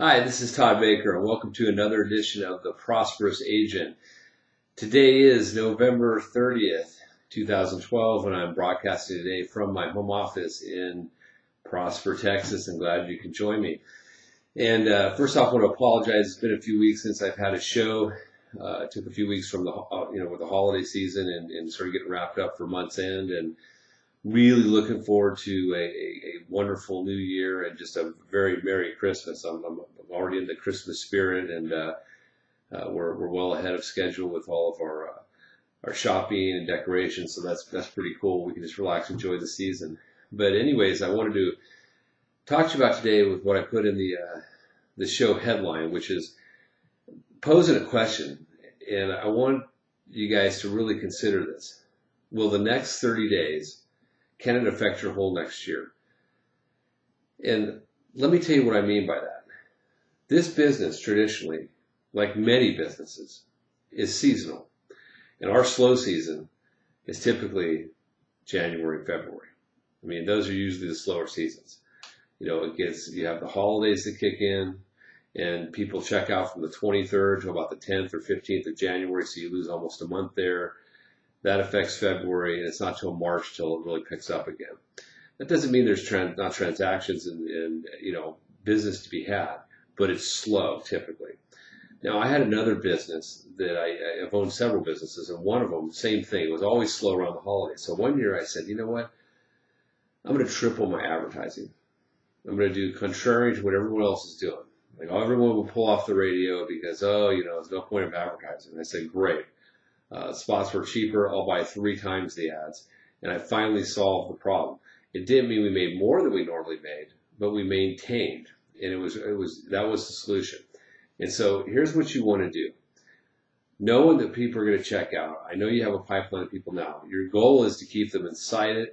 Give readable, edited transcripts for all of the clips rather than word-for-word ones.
Hi, this is Todd Baker, and welcome to another edition of The Prosperous Agent. Today is November 30th, 2012, and I'm broadcasting today from my home office in Prosper, Texas, and glad you can join me. And first off, I want to apologize. It's been a few weeks since I've had a show. It took a few weeks from with the holiday season and sort of getting wrapped up for month's end, and really looking forward to a wonderful new year and just a very Merry Christmas. I'm already in the Christmas spirit, and we're well ahead of schedule with all of our shopping and decorations, so that's pretty cool. We can just relax, enjoy the season. But anyways, I wanted to talk to you about today with what I put in the show headline, which is posing a question, and I want you guys to really consider this. Will the next 30 days, can it affect your whole next year? And let me tell you what I mean by that. This business traditionally, like many businesses, is seasonal. And our slow season is typically January and February. I mean, those are usually the slower seasons. You have the holidays that kick in, and people check out from the 23rd to about the 10th or 15th of January, so you lose almost a month there. That affects February, and it's not till March till it really picks up again. That doesn't mean there's not transactions and business to be had, but it's slow typically. Now, I had another business that I've owned several businesses, and one of them, same thing, it was always slow around the holidays. So one year I said, you know what? I'm going to triple my advertising. I'm going to do contrary to what everyone else is doing. Like, everyone will pull off the radio because, there's no point of advertising. And I said, great. Spots were cheaper. I'll buy 3 times the ads. And I finally solved the problem. It didn't mean we made more than we normally made, but we maintained. And that was the solution. And so here's what you want to do. Knowing that people are going to check out. I know you have a pipeline of people now. Your goal is to keep them excited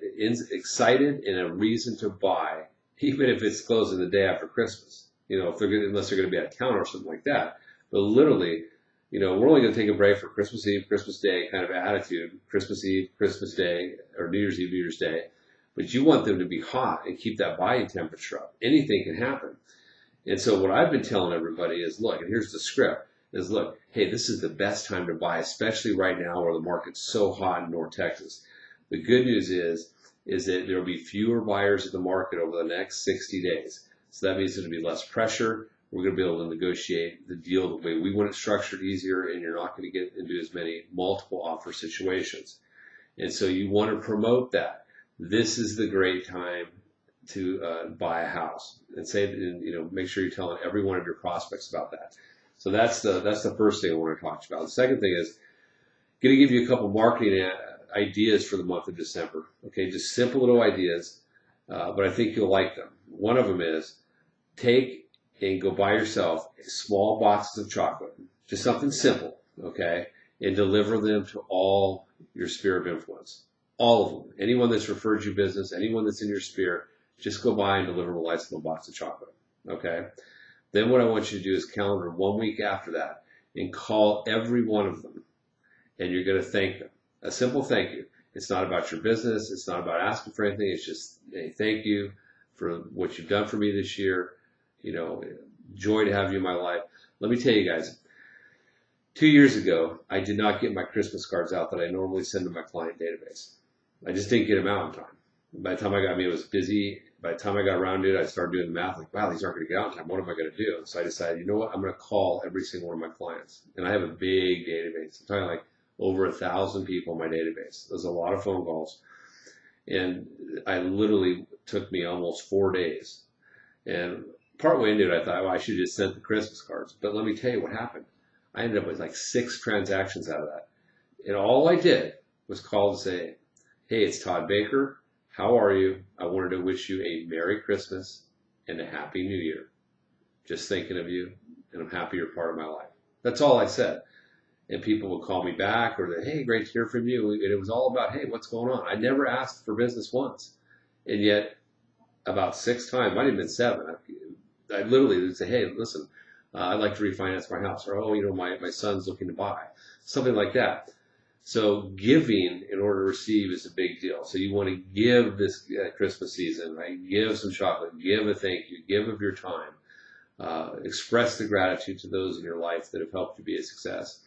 and a reason to buy, even if it's closing the day after Christmas. Unless they're going to be out of town or something like that. But literally, we're only going to take a break for Christmas Eve, Christmas Day kind of attitude, Christmas Eve, Christmas Day, or New Year's Eve, New Year's Day. But you want them to be hot and keep that buying temperature up. Anything can happen. And so what I've been telling everybody is, look, and here's the script, is look, hey, this is the best time to buy, especially right now where the market's so hot in North Texas. The good news is that there will be fewer buyers in the market over the next 60 days. So that means there'll be less pressure. We're going to be able to negotiate the deal the way we want it structured easier, and you're not going to get into as many multiple offer situations. And so you want to promote that. This is the great time to buy a house, and make sure you're telling every one of your prospects about that. So that's the first thing I want to talk to you about. The second thing is going to give you a couple marketing ideas for the month of December. Okay, just simple little ideas, but I think you'll like them. One of them is take and go buy yourself small boxes of chocolate, just something simple, okay, and deliver them to all your sphere of influence. All of them. Anyone that's referred you business, anyone that's in your sphere, just go by and deliver them a nice little box of chocolate, okay? Then what I want you to do is calendar 1 week after that and call every one of them, and you're going to thank them. A simple thank you. It's not about your business. It's not about asking for anything. It's just, hey, thank you for what you've done for me this year. Joy to have you in my life. Let me tell you guys, 2 years ago, I did not get my Christmas cards out that I normally send to my client database. I just didn't get them out in time. By the time it was busy. By the time I got around to it, I started doing the math, like, wow, these aren't going to get out in time. What am I going to do? So I decided, you know what? I'm going to call every single one of my clients. And I have a big database. I'm talking like over 1,000 people in my database. There's a lot of phone calls. And I literally took me almost 4 days. And partway into it, I thought, well, I should have just sent the Christmas cards. But let me tell you what happened. I ended up with like 6 transactions out of that. And all I did was call to say, hey, it's Todd Baker. How are you? I wanted to wish you a Merry Christmas and a Happy New Year. Just thinking of you, and I'm happy you're part of my life. That's all I said. And people would call me back or hey, great to hear from you. And it was all about, hey, what's going on? I never asked for business once. And yet, about 6 times, might have been 7, I literally would say, hey, listen, I'd like to refinance my house. Or, my son's looking to buy. Something like that. So giving in order to receive is a big deal. So you want to give this Christmas season, right? Give some chocolate, give a thank you, give of your time. Express the gratitude to those in your life that have helped you be a success.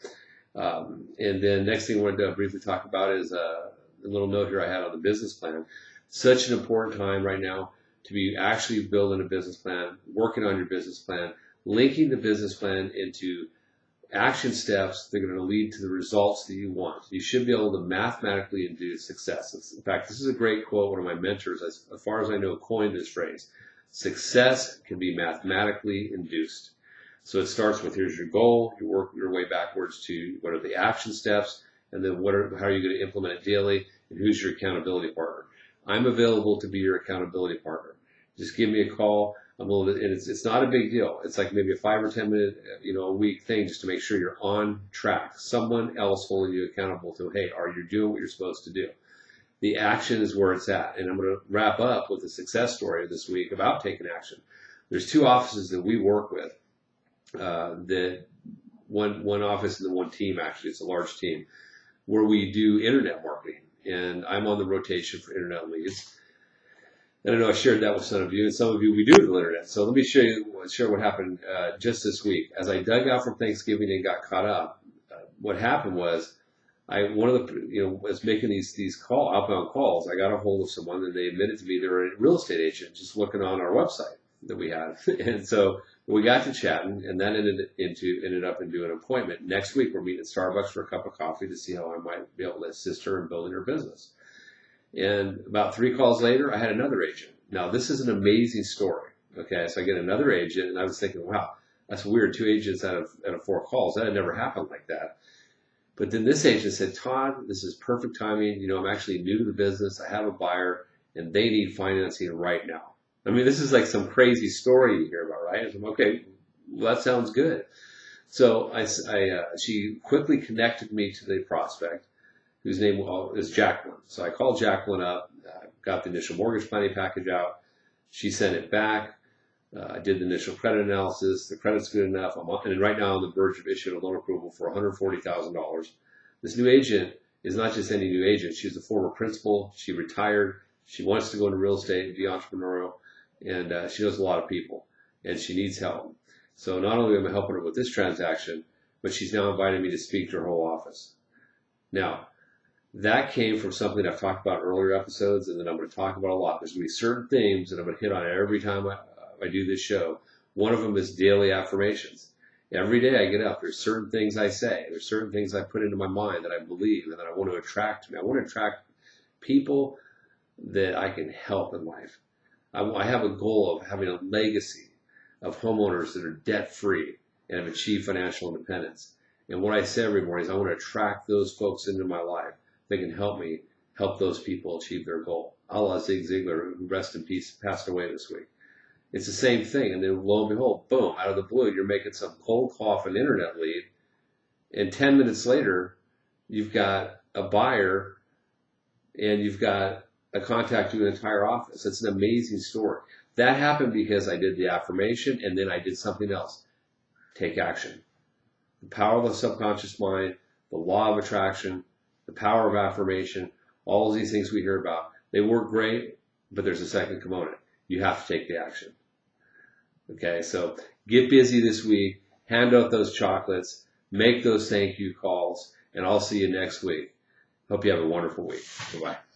And then next thing I wanted to briefly talk about is a little note here I had on the business plan. Such an important time right now to be actually building a business plan, working on your business plan, linking the business plan into action steps that are going to lead to the results that you want. You should be able to mathematically induce success. In fact, this is a great quote. One of my mentors, as far as I know, coined this phrase. Success can be mathematically induced. So it starts with, here's your goal. You work your way backwards to what are the action steps, and then how are you going to implement it daily, and who's your accountability partner. I'm available to be your accountability partner. Just give me a call. And it's not a big deal. It's like maybe a 5 or 10 minute, a week thing just to make sure you're on track. Someone else holding you accountable to, hey, are you doing what you're supposed to do? The action is where it's at. And I'm going to wrap up with a success story this week about taking action. There's 2 offices that we work with. One office and then one team, actually. It's a large team where we do internet marketing. And I'm on the rotation for internet leads. And I know I shared that with some of you, and some of you we do the internet. So let me share what happened just this week. As I dug out from Thanksgiving and got caught up, what happened was was making these outbound calls. I got a hold of someone, and they admitted to me they were a real estate agent just looking on our website that we had. And so we got to chatting, and that ended up in doing an appointment. Next week, we're meeting at Starbucks for a cup of coffee to see how I might be able to assist her in building her business. And about 3 calls later, I had another agent. Now, this is an amazing story. Okay, so I get another agent, and I was thinking, wow, that's weird. 2 agents out of 4 calls. That had never happened like that. But then this agent said, Todd, this is perfect timing. I'm actually new to the business. I have a buyer, and they need financing right now. I mean, this is like some crazy story you hear about, right? I'm okay, well, that sounds good. So she quickly connected me to the prospect, whose name is Jacqueline. So I called Jacqueline up, got the initial mortgage planning package out. She sent it back. I did the initial credit analysis. The credit's good enough. And right now I'm on the verge of issuing a loan approval for $140,000. This new agent is not just any new agent. She's a former principal. She retired. She wants to go into real estate and be entrepreneurial. And she knows a lot of people. And she needs help. So not only am I helping her with this transaction, but she's now invited me to speak to her whole office. Now, that came from something I've talked about in earlier episodes, and that I'm going to talk about a lot. There's going to be certain themes that I'm going to hit on every time I do this show. One of them is daily affirmations. Every day I get up, there's certain things I say. There's certain things I put into my mind that I believe and that I want to attract to me. I want to attract people that I can help in life. I have a goal of having a legacy of homeowners that are debt-free and have achieved financial independence. And what I say every morning is I want to attract those folks into my life that can help me help those people achieve their goal. A la Zig Ziglar, who rest in peace, passed away this week. It's the same thing. And then lo and behold, boom, out of the blue, you're making some cold call off an internet lead. And 10 minutes later, you've got a buyer and you've got a contact to an entire office. It's an amazing story. That happened because I did the affirmation and then I did something else. Take action. The power of the subconscious mind, the law of attraction, the power of affirmation, all of these things we hear about, they work great, but there's a second component. You have to take the action. Okay, so get busy this week, hand out those chocolates, make those thank you calls, and I'll see you next week. Hope you have a wonderful week. Bye-bye.